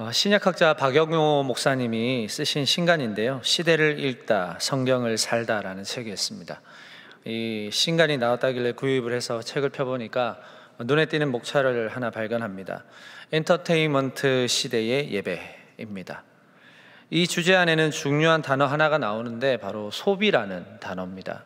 신약학자 박영호 목사님이 쓰신 신간인데요, 시대를 읽다 성경을 살다라는 책이었습니다. 이 신간이 나왔다길래 구입을 해서 책을 펴보니까 눈에 띄는 목차를 하나 발견합니다. 엔터테인먼트 시대의 예배입니다. 이 주제 안에는 중요한 단어 하나가 나오는데 바로 소비라는 단어입니다.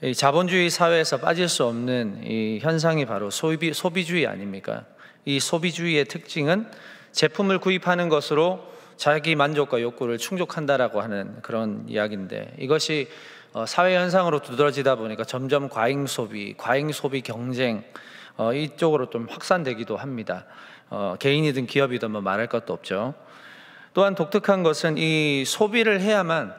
이 자본주의 사회에서 빠질 수 없는 이 현상이 바로 소비주의 아닙니까? 이 소비주의의 특징은 제품을 구입하는 것으로 자기 만족과 욕구를 충족한다라고 하는 그런 이야기인데, 이것이 사회 현상으로 두드러지다 보니까 점점 과잉 소비 경쟁 이쪽으로 좀 확산되기도 합니다. 개인이든 기업이든 뭐 말할 것도 없죠. 또한 독특한 것은 이 소비를 해야만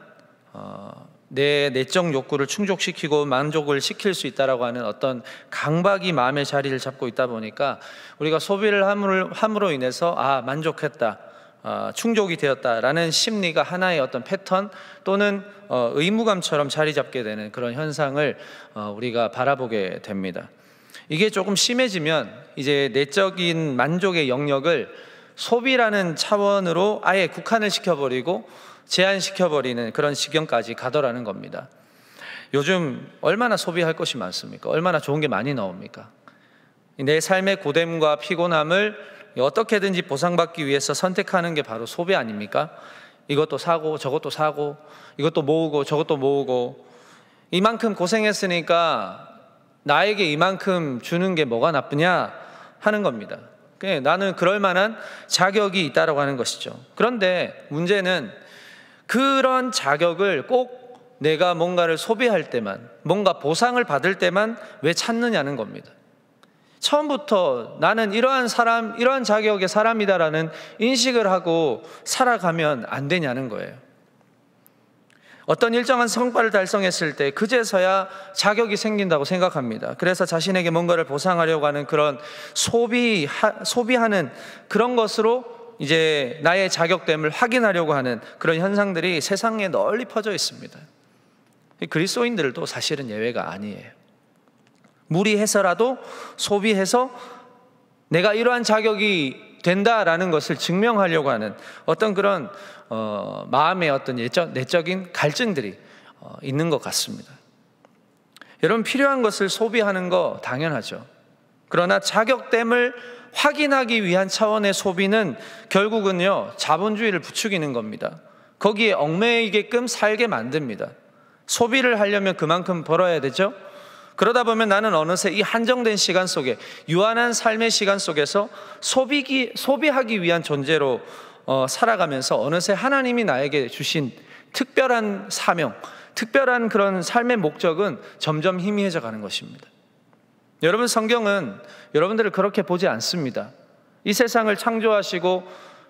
내 내적 욕구를 충족시키고 만족을 시킬 수 있다라고 하는 어떤 강박이 마음의 자리를 잡고 있다 보니까 우리가 소비를 함으로 인해서 만족했다, 충족이 되었다라는 심리가 하나의 어떤 패턴 또는 의무감처럼 자리 잡게 되는 그런 현상을 우리가 바라보게 됩니다. 이게 조금 심해지면 이제 내적인 만족의 영역을 소비라는 차원으로 아예 국한을 시켜버리고 제한시켜버리는 그런 지경까지 가더라는 겁니다. 요즘 얼마나 소비할 것이 많습니까? 얼마나 좋은 게 많이 나옵니까? 내 삶의 고됨과 피곤함을 어떻게든지 보상받기 위해서 선택하는 게 바로 소비 아닙니까? 이것도 사고 저것도 사고 이것도 모으고 저것도 모으고, 이만큼 고생했으니까 나에게 이만큼 주는 게 뭐가 나쁘냐 하는 겁니다. 나는 그럴 만한 자격이 있다라고 하는 것이죠. 그런데 문제는 그런 자격을 꼭 내가 뭔가를 소비할 때만, 뭔가 보상을 받을 때만 왜 찾느냐는 겁니다. 처음부터 나는 이러한 자격의 사람이다라는 인식을 하고 살아가면 안 되냐는 거예요. 어떤 일정한 성과를 달성했을 때 그제서야 자격이 생긴다고 생각합니다. 그래서 자신에게 뭔가를 보상하려고 하는 그런 소비하는 그런 것으로 이제 나의 자격됨을 확인하려고 하는 그런 현상들이 세상에 널리 퍼져 있습니다. 그리스도인들도 사실은 예외가 아니에요. 무리해서라도 소비해서 내가 이러한 자격이 된다라는 것을 증명하려고 하는 어떤 그런 마음의 어떤 내적인 갈증들이 있는 것 같습니다. 여러분, 필요한 것을 소비하는 거 당연하죠. 그러나 자격됨을 확인하기 위한 차원의 소비는 결국은요, 자본주의를 부추기는 겁니다. 거기에 얽매이게끔 살게 만듭니다. 소비를 하려면 그만큼 벌어야 되죠. 그러다 보면 나는 어느새 이 한정된 시간 속에, 유한한 삶의 시간 속에서 소비하기 위한 존재로 살아가면서 어느새 하나님이 나에게 주신 특별한 사명, 특별한 그런 삶의 목적은 점점 희미해져 가는 것입니다. 여러분, 성경은 여러분들을 그렇게 보지 않습니다. 이 세상을 창조하시고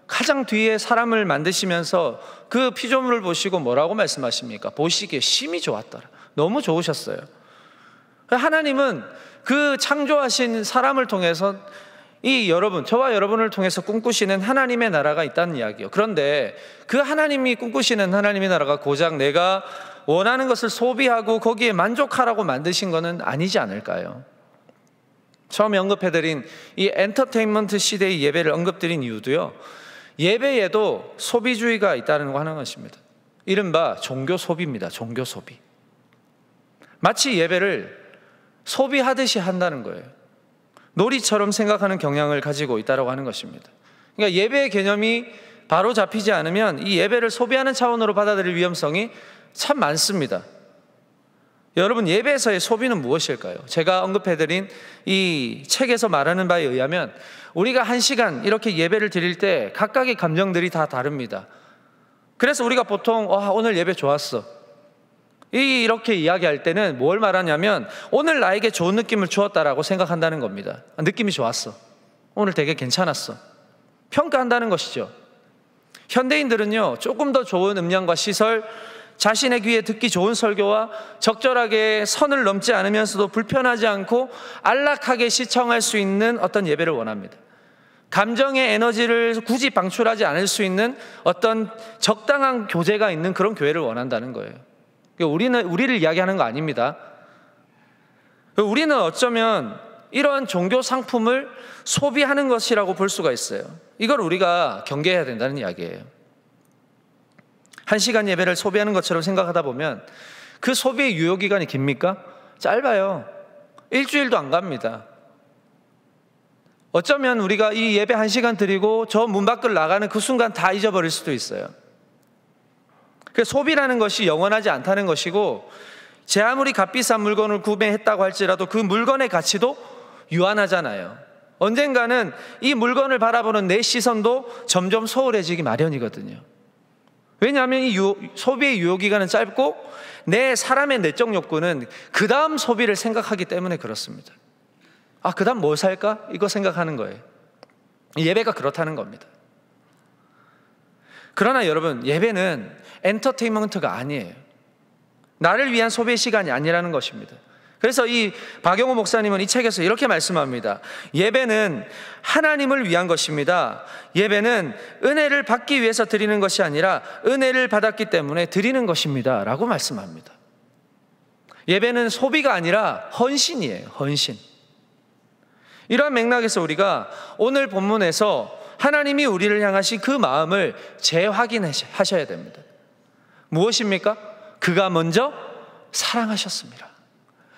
가장 뒤에 사람을 만드시면서 그 피조물을 보시고 뭐라고 말씀하십니까? 보시기에 심히 좋았더라. 너무 좋으셨어요. 하나님은 그 창조하신 사람을 통해서 저와 여러분을 통해서 꿈꾸시는 하나님의 나라가 있다는 이야기예요. 그런데 그 하나님이 꿈꾸시는 하나님의 나라가 고작 내가 원하는 것을 소비하고 거기에 만족하라고 만드신 것은 아니지 않을까요? 처음에 언급해드린 이 엔터테인먼트 시대의 예배를 언급드린 이유도요, 예배에도 소비주의가 있다는 거 하는 것입니다. 이른바 종교 소비입니다. 종교 소비. 마치 예배를 소비하듯이 한다는 거예요. 놀이처럼 생각하는 경향을 가지고 있다고 하는 것입니다. 그러니까 예배의 개념이 바로 잡히지 않으면 이 예배를 소비하는 차원으로 받아들일 위험성이 참 많습니다. 여러분, 예배에서의 소비는 무엇일까요? 제가 언급해드린 이 책에서 말하는 바에 의하면 우리가 1시간 이렇게 예배를 드릴 때 각각의 감정들이 다 다릅니다. 그래서 우리가 보통 오늘 예배 좋았어, 이렇게 이야기할 때는 뭘 말하냐면 오늘 나에게 좋은 느낌을 주었다라고 생각한다는 겁니다. 느낌이 좋았어, 오늘 되게 괜찮았어, 평가한다는 것이죠. 현대인들은요, 조금 더 좋은 음량과 시설, 자신의 귀에 듣기 좋은 설교와 적절하게 선을 넘지 않으면서도 불편하지 않고 안락하게 시청할 수 있는 어떤 예배를 원합니다. 감정의 에너지를 굳이 방출하지 않을 수 있는 어떤 적당한 교제가 있는 그런 교회를 원한다는 거예요. 우리를 이야기하는 거 아닙니다. 우리는 어쩌면 이러한 종교 상품을 소비하는 것이라고 볼 수가 있어요. 이걸 우리가 경계해야 된다는 이야기예요. 1시간 예배를 소비하는 것처럼 생각하다 보면 그 소비의 유효기간이 깁니까? 짧아요. 일주일도 안 갑니다. 어쩌면 우리가 이 예배 1시간 드리고 저 문 밖을 나가는 그 순간 다 잊어버릴 수도 있어요. 소비라는 것이 영원하지 않다는 것이고, 제 아무리 값비싼 물건을 구매했다고 할지라도 그 물건의 가치도 유한하잖아요. 언젠가는 이 물건을 바라보는 내 시선도 점점 소홀해지기 마련이거든요. 왜냐하면 이 소비의 유효기간은 짧고 사람의 내적 욕구는 그 다음 소비를 생각하기 때문에 그렇습니다. 그 다음 뭐 살까? 이거 생각하는 거예요. 예배가 그렇다는 겁니다. 그러나 여러분, 예배는 엔터테인먼트가 아니에요. 나를 위한 소비의 시간이 아니라는 것입니다. 그래서 이 박영호 목사님은 이 책에서 이렇게 말씀합니다. 예배는 하나님을 위한 것입니다. 예배는 은혜를 받기 위해서 드리는 것이 아니라 은혜를 받았기 때문에 드리는 것입니다 라고 말씀합니다. 예배는 소비가 아니라 헌신이에요. 헌신. 이러한 맥락에서 우리가 오늘 본문에서 하나님이 우리를 향하신 그 마음을 재확인하셔야 됩니다. 무엇입니까? 그가 먼저 사랑하셨습니다.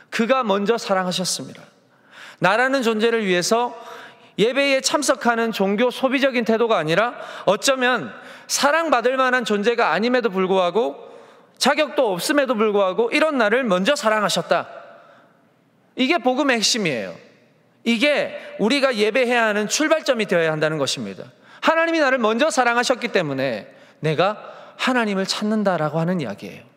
그가 먼저 사랑하셨습니다. 나라는 존재를 위해서 예배에 참석하는 종교 소비적인 태도가 아니라 어쩌면 사랑받을 만한 존재가 아님에도 불구하고, 자격도 없음에도 불구하고 이런 나를 먼저 사랑하셨다. 이게 복음의 핵심이에요. 이게 우리가 예배해야 하는 출발점이 되어야 한다는 것입니다. 하나님이 나를 먼저 사랑하셨기 때문에 내가 하나님을 찾는다라고 하는 이야기예요.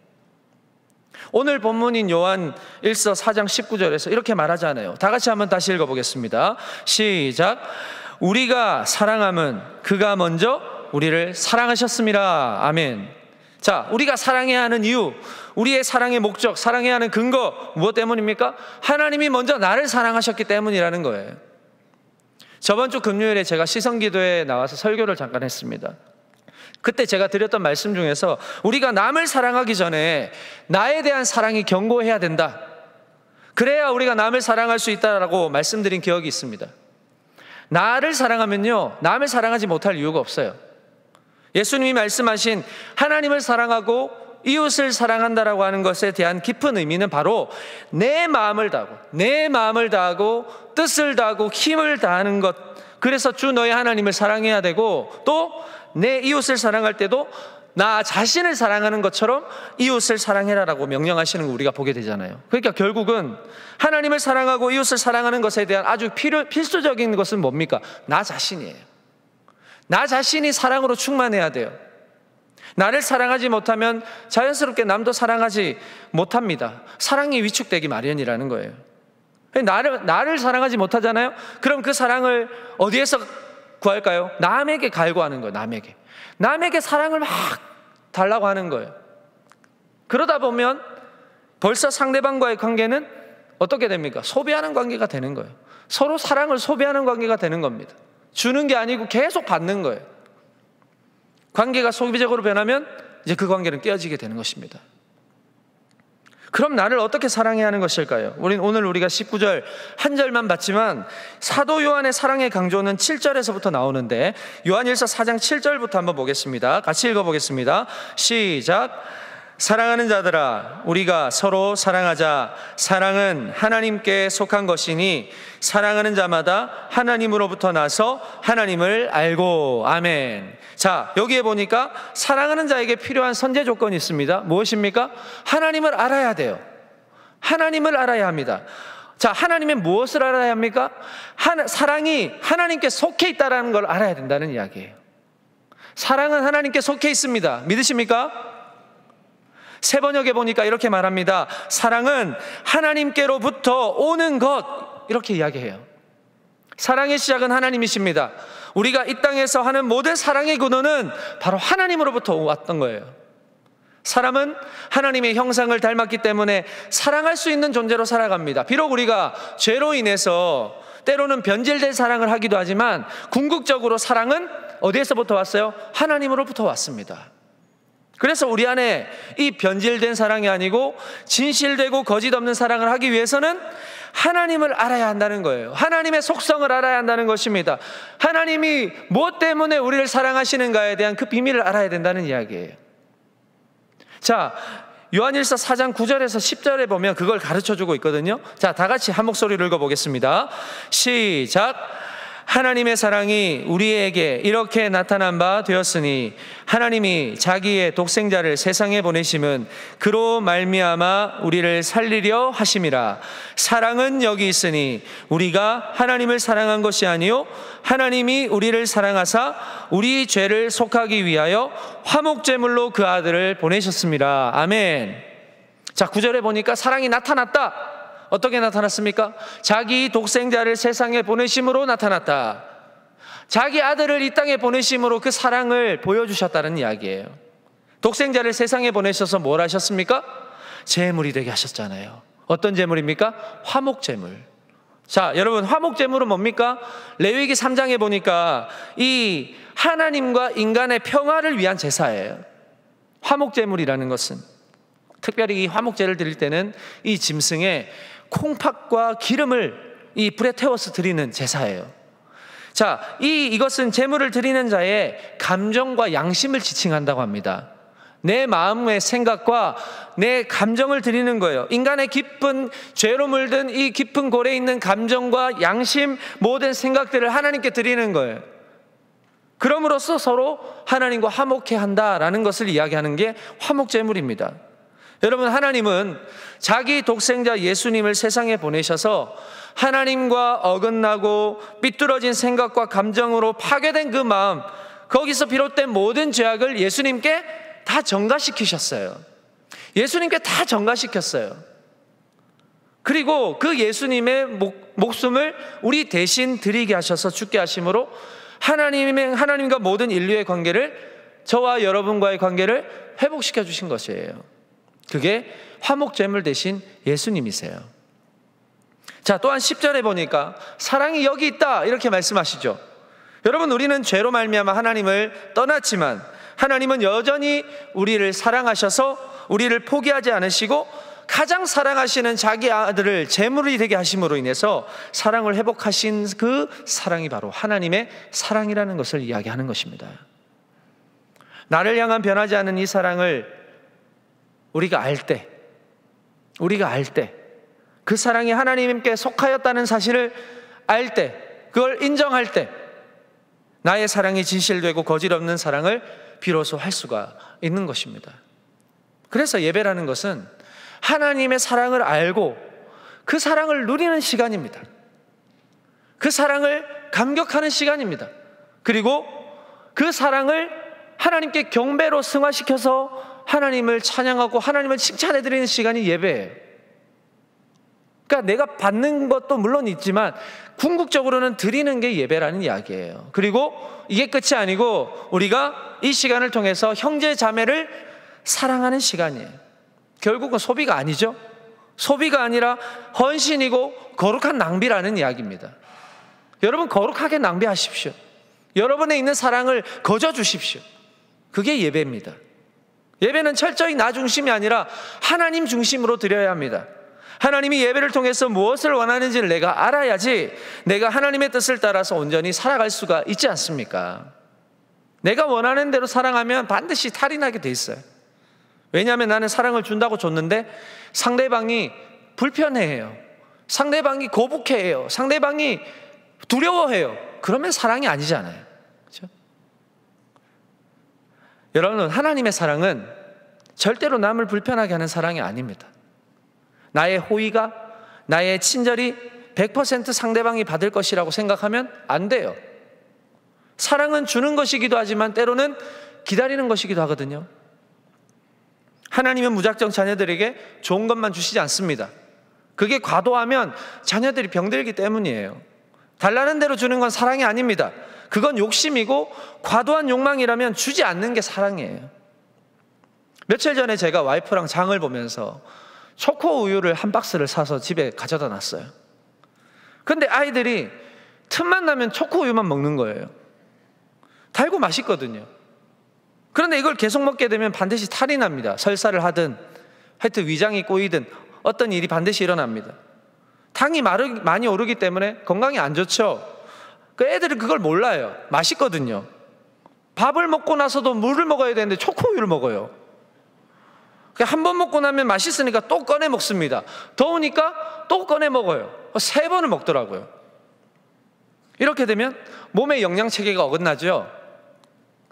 오늘 본문인 요한 1서 4장 19절에서 이렇게 말하잖아요. 다 같이 한번 다시 읽어보겠습니다. 시작. 우리가 사랑함은 그가 먼저 우리를 사랑하셨습니다. 아멘. 자, 우리가 사랑해야 하는 이유, 우리의 사랑의 목적, 사랑해야 하는 근거, 무엇 때문입니까? 하나님이 먼저 나를 사랑하셨기 때문이라는 거예요. 저번 주 금요일에 제가 시성기도에 나와서 설교를 잠깐 했습니다. 그때 제가 드렸던 말씀 중에서 우리가 남을 사랑하기 전에 나에 대한 사랑이 견고해야 된다. 그래야 우리가 남을 사랑할 수 있다라고 말씀드린 기억이 있습니다. 나를 사랑하면요, 남을 사랑하지 못할 이유가 없어요. 예수님이 말씀하신 하나님을 사랑하고 이웃을 사랑한다라고 하는 것에 대한 깊은 의미는 바로 내 마음을 다하고 뜻을 다하고 힘을 다하는 것. 그래서 주 너의 하나님을 사랑해야 되고, 또 내 이웃을 사랑할 때도 나 자신을 사랑하는 것처럼 이웃을 사랑해라라고 명령하시는 거 우리가 보게 되잖아요. 그러니까 결국은 하나님을 사랑하고 이웃을 사랑하는 것에 대한 아주 필수적인 것은 뭡니까? 나 자신이에요. 나 자신이 사랑으로 충만해야 돼요. 나를 사랑하지 못하면 자연스럽게 남도 사랑하지 못합니다. 사랑이 위축되기 마련이라는 거예요. 나를 사랑하지 못하잖아요. 그럼 그 사랑을 어디에서 구할까요? 남에게 갈구하는 거예요. 남에게 사랑을 막 달라고 하는 거예요. 그러다 보면 벌써 상대방과의 관계는 어떻게 됩니까? 소비하는 관계가 되는 거예요. 서로 사랑을 소비하는 관계가 되는 겁니다. 주는 게 아니고 계속 받는 거예요. 관계가 소비적으로 변하면 이제 그 관계는 깨어지게 되는 것입니다. 그럼 나를 어떻게 사랑해야 하는 것일까요? 오늘 우리가 19절 한 절만 봤지만 사도 요한의 사랑의 강조는 7절에서부터 나오는데, 요한일서 4장 7절부터 한번 보겠습니다. 같이 읽어보겠습니다. 시작. 사랑하는 자들아, 우리가 서로 사랑하자. 사랑은 하나님께 속한 것이니 사랑하는 자마다 하나님으로부터 나서 하나님을 알고. 아멘. 자, 여기에 보니까 사랑하는 자에게 필요한 선제 조건이 있습니다. 무엇입니까? 하나님을 알아야 돼요. 하나님을 알아야 합니다. 자, 하나님의 무엇을 알아야 합니까? 사랑이 하나님께 속해 있다는 걸 알아야 된다는 이야기예요. 사랑은 하나님께 속해 있습니다. 믿으십니까? 세 번역에 보니까 이렇게 말합니다. 사랑은 하나님께로부터 오는 것, 이렇게 이야기해요. 사랑의 시작은 하나님이십니다. 우리가 이 땅에서 하는 모든 사랑의 근원은 바로 하나님으로부터 왔던 거예요. 사람은 하나님의 형상을 닮았기 때문에 사랑할 수 있는 존재로 살아갑니다. 비록 우리가 죄로 인해서 때로는 변질된 사랑을 하기도 하지만 궁극적으로 사랑은 어디에서부터 왔어요? 하나님으로부터 왔습니다. 그래서 우리 안에 이 변질된 사랑이 아니고 진실되고 거짓 없는 사랑을 하기 위해서는 하나님을 알아야 한다는 거예요. 하나님의 속성을 알아야 한다는 것입니다. 하나님이 무엇 때문에 우리를 사랑하시는가에 대한 그 비밀을 알아야 된다는 이야기예요. 자, 요한일서 4장 9절에서 10절에 보면 그걸 가르쳐주고 있거든요. 자, 다 같이 한 목소리로 읽어보겠습니다. 시작. 하나님의 사랑이 우리에게 이렇게 나타난 바 되었으니 하나님이 자기의 독생자를 세상에 보내심은 그로 말미암아 우리를 살리려 하심이라. 사랑은 여기 있으니 우리가 하나님을 사랑한 것이 아니요 하나님이 우리를 사랑하사 우리 죄를 속하기 위하여 화목제물로 그 아들을 보내셨습니다. 아멘. 자, 9절에 보니까 사랑이 나타났다. 어떻게 나타났습니까? 자기 독생자를 세상에 보내심으로 나타났다. 자기 아들을 이 땅에 보내심으로 그 사랑을 보여주셨다는 이야기예요. 독생자를 세상에 보내셔서 뭘 하셨습니까? 제물이 되게 하셨잖아요. 어떤 제물입니까? 화목제물. 자, 여러분, 화목제물은 뭡니까? 레위기 3장에 보니까 이 하나님과 인간의 평화를 위한 제사예요. 화목제물이라는 것은 특별히 이 화목제를 드릴 때는 이 짐승에 콩팥과 기름을 이 불에 태워서 드리는 제사예요. 자, 이것은 제물을 드리는 자의 감정과 양심을 지칭한다고 합니다. 내 마음의 생각과 내 감정을 드리는 거예요. 인간의 깊은 죄로 물든 이 깊은 골에 있는 감정과 양심, 모든 생각들을 하나님께 드리는 거예요. 그럼으로써 서로 하나님과 화목해 한다라는 것을 이야기하는 게 화목제물입니다. 여러분, 하나님은 자기 독생자 예수님을 세상에 보내셔서 하나님과 어긋나고 삐뚤어진 생각과 감정으로 파괴된 그 마음, 거기서 비롯된 모든 죄악을 예수님께 다 전가시키셨어요. 예수님께 다 전가시켰어요. 그리고 그 예수님의 목숨을 우리 대신 드리게 하셔서 죽게 하심으로 하나님과 모든 인류의 관계를, 저와 여러분과의 관계를 회복시켜 주신 것이에요. 그게 화목제물 대신 예수님이세요. 자, 또한 10절에 보니까 사랑이 여기 있다 이렇게 말씀하시죠. 여러분, 우리는 죄로 말미암아 하나님을 떠났지만 하나님은 여전히 우리를 사랑하셔서 우리를 포기하지 않으시고 가장 사랑하시는 자기 아들을 제물이 되게 하심으로 인해서 사랑을 회복하신 그 사랑이 바로 하나님의 사랑이라는 것을 이야기하는 것입니다. 나를 향한 변하지 않은 이 사랑을 우리가 알 때, 그 사랑이 하나님께 속하였다는 사실을 알 때, 그걸 인정할 때 나의 사랑이 진실되고 거짓없는 사랑을 비로소 할 수가 있는 것입니다. 그래서 예배라는 것은 하나님의 사랑을 알고 그 사랑을 누리는 시간입니다. 그 사랑을 감격하는 시간입니다. 그리고 그 사랑을 하나님께 경배로 승화시켜서 하나님을 찬양하고 하나님을 칭찬해드리는 시간이 예배예요. 그러니까 내가 받는 것도 물론 있지만 궁극적으로는 드리는 게 예배라는 이야기예요. 그리고 이게 끝이 아니고 우리가 이 시간을 통해서 형제 자매를 사랑하는 시간이에요. 결국은 소비가 아니죠. 소비가 아니라 헌신이고 거룩한 낭비라는 이야기입니다. 여러분, 거룩하게 낭비하십시오. 여러분에 있는 사랑을 거저 주십시오. 그게 예배입니다. 예배는 철저히 나 중심이 아니라 하나님 중심으로 드려야 합니다. 하나님이 예배를 통해서 무엇을 원하는지를 내가 알아야지 내가 하나님의 뜻을 따라서 온전히 살아갈 수가 있지 않습니까? 내가 원하는 대로 사랑하면 반드시 탈이 나게 돼 있어요. 왜냐하면 나는 사랑을 준다고 줬는데 상대방이 불편해해요. 상대방이 거북해해요. 상대방이 두려워해요. 그러면 사랑이 아니잖아요. 그렇죠? 여러분, 하나님의 사랑은 절대로 남을 불편하게 하는 사랑이 아닙니다. 나의 호의가, 나의 친절이 100% 상대방이 받을 것이라고 생각하면 안 돼요. 사랑은 주는 것이기도 하지만 때로는 기다리는 것이기도 하거든요. 하나님은 무작정 자녀들에게 좋은 것만 주시지 않습니다. 그게 과도하면 자녀들이 병들기 때문이에요. 달라는 대로 주는 건 사랑이 아닙니다. 그건 욕심이고 과도한 욕망이라면 주지 않는 게 사랑이에요. 며칠 전에 제가 와이프랑 장을 보면서 초코 우유를 한 박스를 사서 집에 가져다 놨어요. 근데 아이들이 틈만 나면 초코 우유만 먹는 거예요. 달고 맛있거든요. 그런데 이걸 계속 먹게 되면 반드시 탈이 납니다. 설사를 하든 하여튼 위장이 꼬이든 어떤 일이 반드시 일어납니다. 당이 많이 오르기 때문에 건강에 안 좋죠. 그 애들은 그걸 몰라요. 맛있거든요. 밥을 먹고 나서도 물을 먹어야 되는데 초코우유를 먹어요. 한 번 먹고 나면 맛있으니까 또 꺼내 먹습니다. 더우니까 또 꺼내 먹어요. 3번을 먹더라고요. 이렇게 되면 몸의 영양체계가 어긋나죠.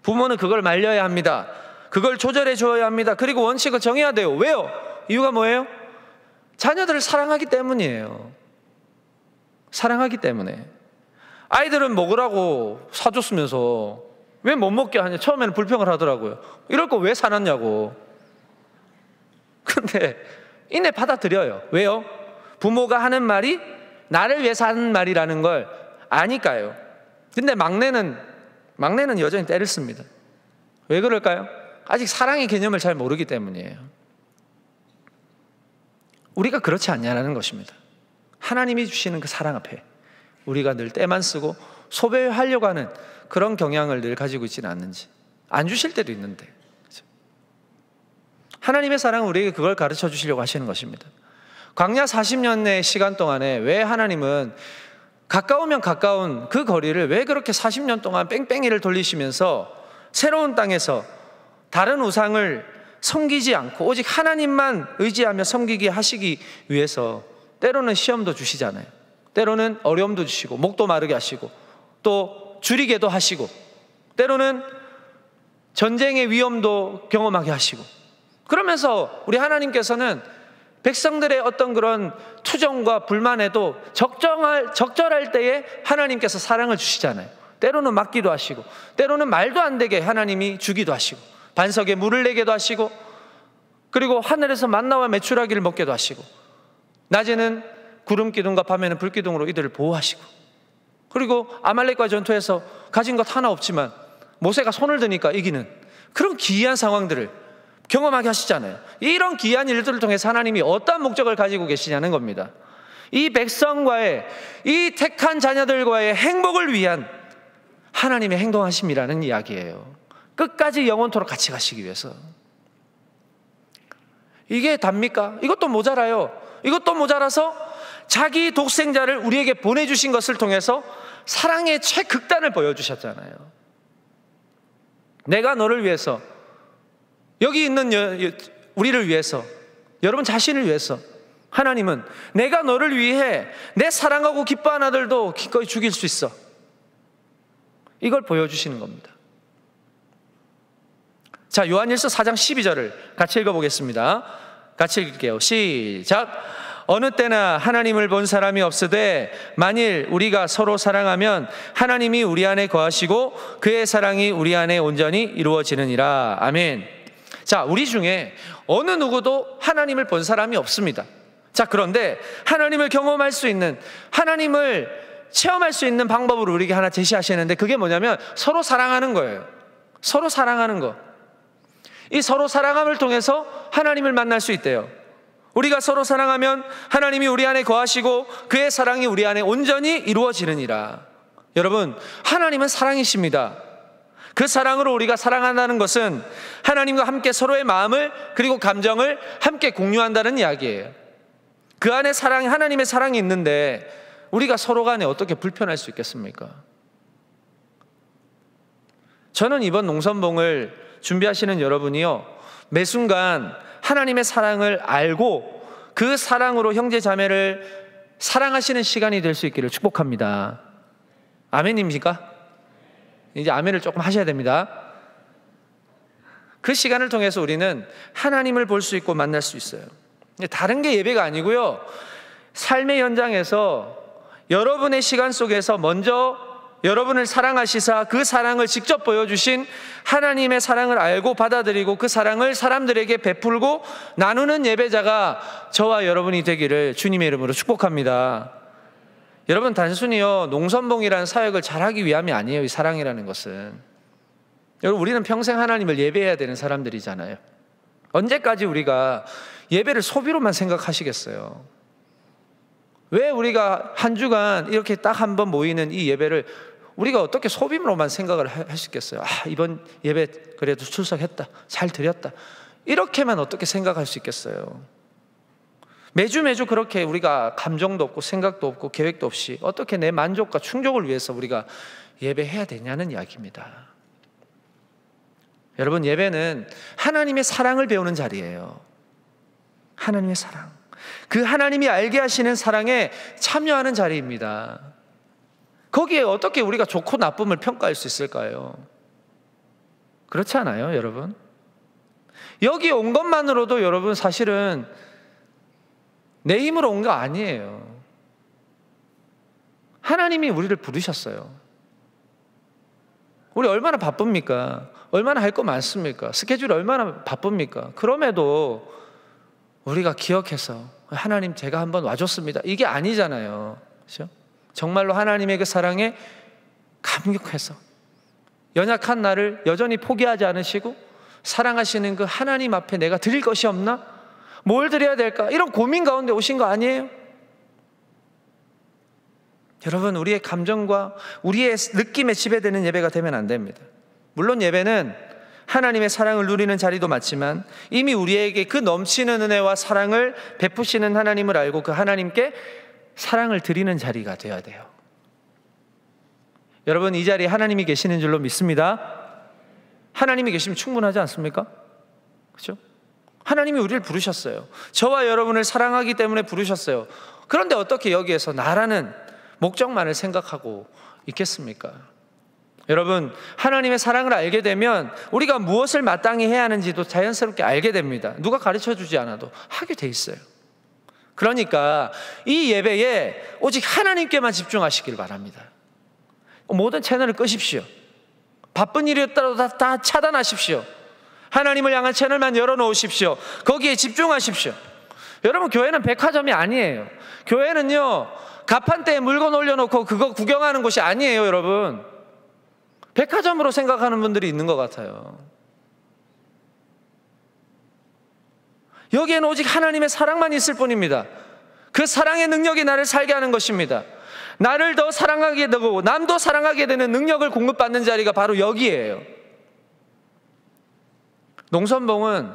부모는 그걸 말려야 합니다. 그걸 조절해 줘야 합니다. 그리고 원칙을 정해야 돼요. 왜요? 이유가 뭐예요? 자녀들을 사랑하기 때문이에요. 사랑하기 때문에. 아이들은 먹으라고 사줬으면서 왜 못 먹게 하냐, 처음에는 불평을 하더라고요. 이럴 거 왜 사놨냐고. 근데 이내 받아들여요. 왜요? 부모가 하는 말이 나를 위해서 하는 말이라는 걸 아니까요. 근데 막내는 여전히 때를 씁니다. 왜 그럴까요? 아직 사랑의 개념을 잘 모르기 때문이에요. 우리가 그렇지 않냐는 것입니다. 하나님이 주시는 그 사랑 앞에 우리가 늘 때만 쓰고 소배하려고 하는 그런 경향을 늘 가지고 있지는 않는지. 안 주실 때도 있는데. 그렇죠? 하나님의 사랑은 우리에게 그걸 가르쳐 주시려고 하시는 것입니다. 광야 40년의 시간 동안에 왜 하나님은 가까우면 가까운 그 거리를 왜 그렇게 40년 동안 뺑뺑이를 돌리시면서 새로운 땅에서 다른 우상을 섬기지 않고 오직 하나님만 의지하며 섬기게 하시기 위해서 때로는 시험도 주시잖아요. 때로는 어려움도 주시고 목도 마르게 하시고 또 줄이게도 하시고 때로는 전쟁의 위험도 경험하게 하시고 그러면서 우리 하나님께서는 백성들의 어떤 그런 투정과 불만에도 적절할 때에 하나님께서 사랑을 주시잖아요. 때로는 맞기도 하시고 때로는 말도 안 되게 하나님이 주기도 하시고 반석에 물을 내게도 하시고 그리고 하늘에서 만나와 메추라기를 먹게도 하시고 낮에는 구름 기둥과 밤에는 불 기둥으로 이들을 보호하시고 그리고 아말렉과 전투에서 가진 것 하나 없지만 모세가 손을 드니까 이기는 그런 기이한 상황들을 경험하게 하시잖아요. 이런 기이한 일들을 통해서 하나님이 어떤 목적을 가지고 계시냐는 겁니다. 이 백성과의 이 택한 자녀들과의 행복을 위한 하나님의 행동하심이라는 이야기예요. 끝까지 영원토록 같이 가시기 위해서. 이게 답니까? 이것도 모자라요. 이것도 모자라서 자기 독생자를 우리에게 보내주신 것을 통해서 사랑의 최극단을 보여주셨잖아요. 내가 너를 위해서, 여기 있는 우리를 위해서, 여러분 자신을 위해서 하나님은 내가 너를 위해 내 사랑하고 기뻐하는 아들도 기꺼이 죽일 수 있어. 이걸 보여주시는 겁니다. 자, 요한일서 4장 12절을 같이 읽어보겠습니다. 같이 읽을게요. 시작. 어느 때나 하나님을 본 사람이 없으되 만일 우리가 서로 사랑하면 하나님이 우리 안에 거하시고 그의 사랑이 우리 안에 온전히 이루어지느니라. 아멘. 자, 우리 중에 어느 누구도 하나님을 본 사람이 없습니다. 자, 그런데 하나님을 경험할 수 있는, 하나님을 체험할 수 있는 방법을 우리에게 하나 제시하시는데 그게 뭐냐면 서로 사랑하는 거예요. 서로 사랑하는 거. 이 서로 사랑함을 통해서 하나님을 만날 수 있대요. 우리가 서로 사랑하면 하나님이 우리 안에 거하시고 그의 사랑이 우리 안에 온전히 이루어지느니라. 여러분, 하나님은 사랑이십니다. 그 사랑으로 우리가 사랑한다는 것은 하나님과 함께 서로의 마음을 그리고 감정을 함께 공유한다는 이야기예요. 그 안에 사랑이, 하나님의 사랑이 있는데 우리가 서로 간에 어떻게 불편할 수 있겠습니까? 저는 이번 농선봉을 준비하시는 여러분이요, 매 순간 하나님의 사랑을 알고 그 사랑으로 형제 자매를 사랑하시는 시간이 될 수 있기를 축복합니다. 아멘입니까? 이제 아멘을 조금 하셔야 됩니다. 그 시간을 통해서 우리는 하나님을 볼 수 있고 만날 수 있어요. 다른 게 예배가 아니고요, 삶의 현장에서 여러분의 시간 속에서 먼저 여러분을 사랑하시사 그 사랑을 직접 보여주신 하나님의 사랑을 알고 받아들이고 그 사랑을 사람들에게 베풀고 나누는 예배자가 저와 여러분이 되기를 주님의 이름으로 축복합니다. 여러분, 단순히요 농선봉이라는 사역을 잘하기 위함이 아니에요. 이 사랑이라는 것은, 여러분, 우리는 평생 하나님을 예배해야 되는 사람들이잖아요. 언제까지 우리가 예배를 소비로만 생각하시겠어요? 왜 우리가 한 주간 이렇게 딱 한 번 모이는 이 예배를 우리가 어떻게 소비로만 생각을 할 수 있겠어요? 이번 예배 그래도 출석했다, 잘 드렸다, 이렇게만 어떻게 생각할 수 있겠어요? 매주 그렇게 우리가 감정도 없고 생각도 없고 계획도 없이 어떻게 내 만족과 충족을 위해서 우리가 예배해야 되냐는 이야기입니다. 여러분, 예배는 하나님의 사랑을 배우는 자리예요. 하나님의 사랑, 그 하나님이 알게 하시는 사랑에 참여하는 자리입니다. 거기에 어떻게 우리가 좋고 나쁨을 평가할 수 있을까요? 그렇지 않아요, 여러분? 여기 온 것만으로도 여러분 사실은 내 힘으로 온 거 아니에요. 하나님이 우리를 부르셨어요. 우리 얼마나 바쁩니까? 얼마나 할 거 많습니까? 스케줄이 얼마나 바쁩니까? 그럼에도 우리가 기억해서 하나님 제가 한번 와줬습니다, 이게 아니잖아요. 그렇죠? 정말로 하나님의 그 사랑에 감격해서 연약한 나를 여전히 포기하지 않으시고 사랑하시는 그 하나님 앞에 내가 드릴 것이 없나? 뭘 드려야 될까? 이런 고민 가운데 오신 거 아니에요? 여러분, 우리의 감정과 우리의 느낌에 지배되는 예배가 되면 안 됩니다. 물론 예배는 하나님의 사랑을 누리는 자리도 맞지만 이미 우리에게 그 넘치는 은혜와 사랑을 베푸시는 하나님을 알고 그 하나님께 사랑을 드리는 자리가 되어야 돼요. 여러분, 이 자리에 하나님이 계시는 줄로 믿습니다. 하나님이 계시면 충분하지 않습니까? 그렇죠? 하나님이 우리를 부르셨어요. 저와 여러분을 사랑하기 때문에 부르셨어요. 그런데 어떻게 여기에서 나라는 목적만을 생각하고 있겠습니까? 여러분, 하나님의 사랑을 알게 되면 우리가 무엇을 마땅히 해야 하는지도 자연스럽게 알게 됩니다. 누가 가르쳐주지 않아도 하게 돼 있어요. 그러니까 이 예배에 오직 하나님께만 집중하시길 바랍니다. 모든 채널을 끄십시오. 바쁜 일이 있더라도 다 차단하십시오. 하나님을 향한 채널만 열어놓으십시오. 거기에 집중하십시오. 여러분, 교회는 백화점이 아니에요. 교회는요, 가판대에 물건 올려놓고 그거 구경하는 곳이 아니에요. 여러분, 백화점으로 생각하는 분들이 있는 것 같아요. 여기에는 오직 하나님의 사랑만 있을 뿐입니다. 그 사랑의 능력이 나를 살게 하는 것입니다. 나를 더 사랑하게 되고 남도 사랑하게 되는 능력을 공급받는 자리가 바로 여기예요. 농선봉은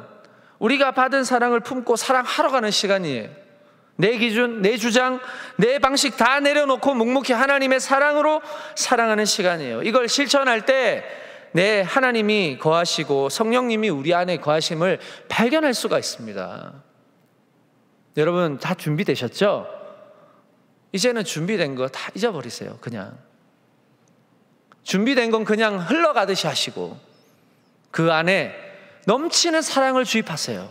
우리가 받은 사랑을 품고 사랑하러 가는 시간이에요. 내 기준, 내 주장, 내 방식 다 내려놓고 묵묵히 하나님의 사랑으로 사랑하는 시간이에요. 이걸 실천할 때 내 하나님이 거하시고 성령님이 우리 안에 거하심을 발견할 수가 있습니다. 여러분, 다 준비되셨죠? 이제는 준비된 거 다 잊어버리세요. 그냥 준비된 건 그냥 흘러가듯이 하시고 그 안에 넘치는 사랑을 주입하세요.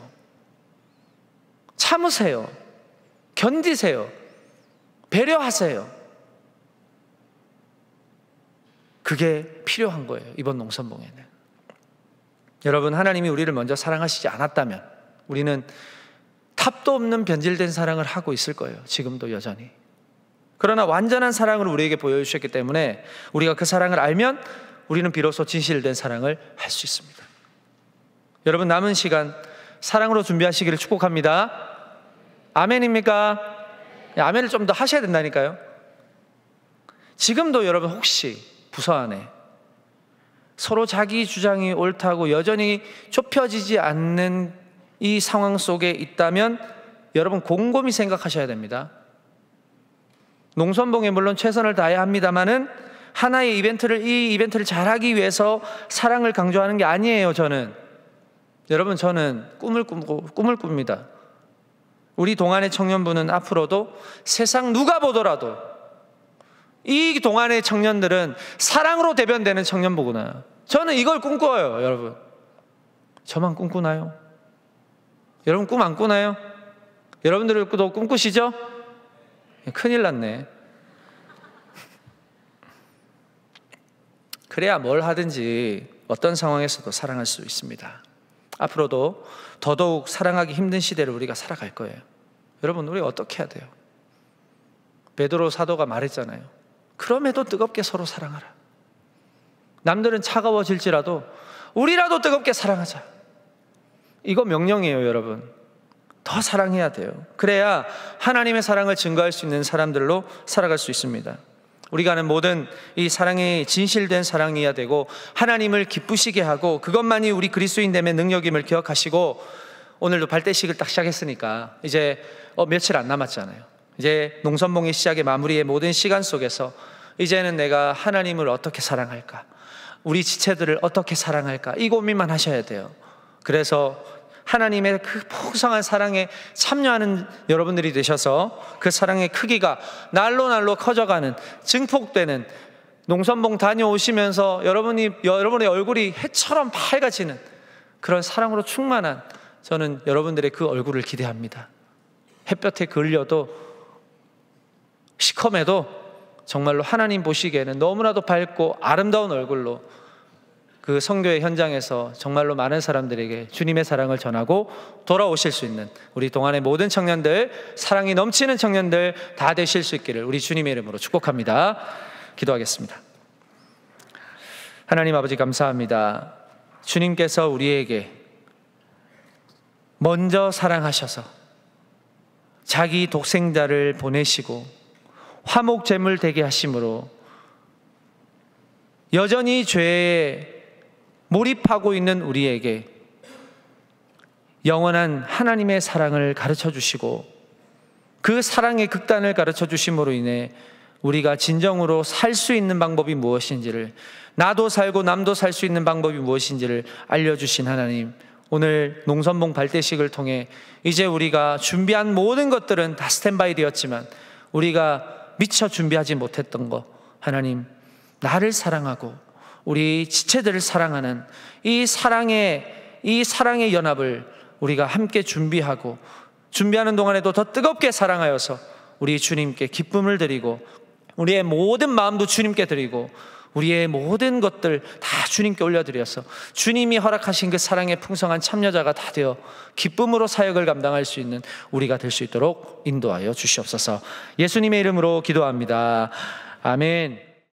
참으세요. 견디세요. 배려하세요. 그게 필요한 거예요, 이번 농선봉에는. 여러분, 하나님이 우리를 먼저 사랑하시지 않았다면 우리는 탑도 없는 변질된 사랑을 하고 있을 거예요, 지금도 여전히. 그러나 완전한 사랑을 우리에게 보여주셨기 때문에 우리가 그 사랑을 알면 우리는 비로소 진실된 사랑을 할 수 있습니다. 여러분, 남은 시간 사랑으로 준비하시기를 축복합니다. 아멘입니까? 아멘을 좀 더 하셔야 된다니까요. 지금도 여러분 혹시 부서 안에 서로 자기 주장이 옳다고 여전히 좁혀지지 않는 이 상황 속에 있다면 여러분 곰곰이 생각하셔야 됩니다. 농선봉에 물론 최선을 다해야 합니다만은 하나의 이 이벤트를 잘하기 위해서 사랑을 강조하는 게 아니에요. 여러분, 저는 꿈을 꿉니다. 우리 동안의 청년부는 앞으로도 세상 누가 보더라도 이 동안의 청년들은 사랑으로 대변되는 청년부구나, 저는 이걸 꿈꿔요. 여러분, 저만 꿈꾸나요? 여러분 꿈 안 꾸나요? 여러분들도 꿈꾸시죠? 큰일 났네. 그래야 뭘 하든지 어떤 상황에서도 사랑할 수 있습니다. 앞으로도 더더욱 사랑하기 힘든 시대를 우리가 살아갈 거예요. 여러분, 우리 어떻게 해야 돼요? 베드로 사도가 말했잖아요. 그럼에도 뜨겁게 서로 사랑하라. 남들은 차가워질지라도 우리라도 뜨겁게 사랑하자. 이거 명령이에요. 여러분, 더 사랑해야 돼요. 그래야 하나님의 사랑을 증거할 수 있는 사람들로 살아갈 수 있습니다. 우리가 하는 모든 이 사랑이 진실된 사랑이어야 되고 하나님을 기쁘시게 하고 그것만이 우리 그리스도인됨의 능력임을 기억하시고 오늘도 발대식을 딱 시작했으니까 이제 며칠 안 남았잖아요. 이제 농선봉의 시작의 마무리의 모든 시간 속에서 이제는 내가 하나님을 어떻게 사랑할까, 우리 지체들을 어떻게 사랑할까, 이 고민만 하셔야 돼요. 그래서 하나님의 그 풍성한 사랑에 참여하는 여러분들이 되셔서 그 사랑의 크기가 날로 날로 커져가는, 증폭되는, 농선봉 다녀오시면서 여러분의 얼굴이 해처럼 밝아지는 그런 사랑으로 충만한, 저는 여러분들의 그 얼굴을 기대합니다. 햇볕에 그을려도 시커매도 정말로 하나님 보시기에는 너무나도 밝고 아름다운 얼굴로 그 선교의 현장에서 정말로 많은 사람들에게 주님의 사랑을 전하고 돌아오실 수 있는 우리 동안의 모든 청년들, 사랑이 넘치는 청년들 다 되실 수 있기를 우리 주님의 이름으로 축복합니다. 기도하겠습니다. 하나님 아버지, 감사합니다. 주님께서 우리에게 먼저 사랑하셔서 자기 독생자를 보내시고 화목제물 되게 하심으로 여전히 죄에 몰입하고 있는 우리에게 영원한 하나님의 사랑을 가르쳐 주시고 그 사랑의 극단을 가르쳐 주심으로 인해 우리가 진정으로 살 수 있는 방법이 무엇인지를, 나도 살고 남도 살 수 있는 방법이 무엇인지를 알려주신 하나님, 오늘 농선봉 발대식을 통해 이제 우리가 준비한 모든 것들은 다 스탠바이 되었지만 우리가 미처 준비하지 못했던 것, 하나님, 나를 사랑하고 우리 지체들을 사랑하는 이 사랑의 연합을 우리가 함께 준비하는 동안에도 더 뜨겁게 사랑하여서 우리 주님께 기쁨을 드리고 우리의 모든 마음도 주님께 드리고 우리의 모든 것들 다 주님께 올려드려서 주님이 허락하신 그 사랑의 풍성한 참여자가 다 되어 기쁨으로 사역을 감당할 수 있는 우리가 될 수 있도록 인도하여 주시옵소서. 예수님의 이름으로 기도합니다. 아멘.